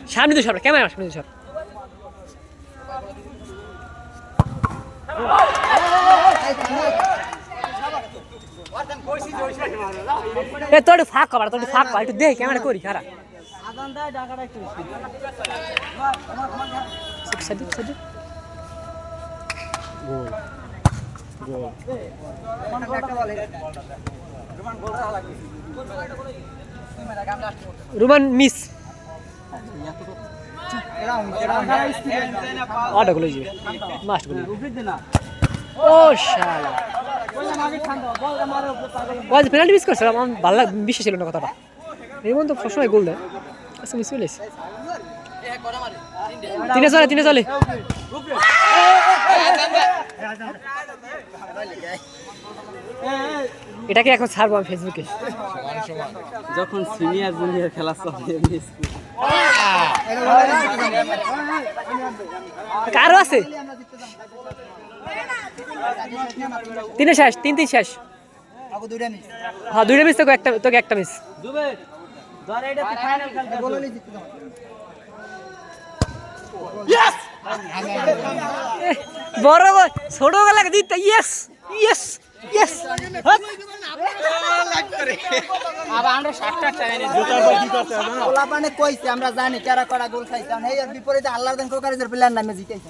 সামনে তো সর ক্যামেরা সামনে তো সর তোর ফাঁক কবার তোর ফাঁক একটু দেখ ক্যামেরা করি খারাপ রুমান মিস অটো গুলো মাস্ট গুলো ও শালা ওই পেনাল্টি মিস করছে আমার ভালো বিশ্বাস ছিল না কথাটা এই মন তো সবসময় গোল দেয় আচ্ছা মিস হয়ে গেছে তিনে চলে এটাকে এখন ছাড়বো আমি ফেসবুকে যখন সিনিয়র জুনিয়র খেলা চলে কারো আছে তিনে শেষ তিন শেষ হ্যাঁ দুইটা মিস তোকে একটা মিস বড় ছোট গেলে দিতে ইয়েস ইয়েস ইয়েস আমরা জানি কারা করা গোল খাইছে বিপরীতে আল্লাহ প্লেয়ার নামে জিতাইছে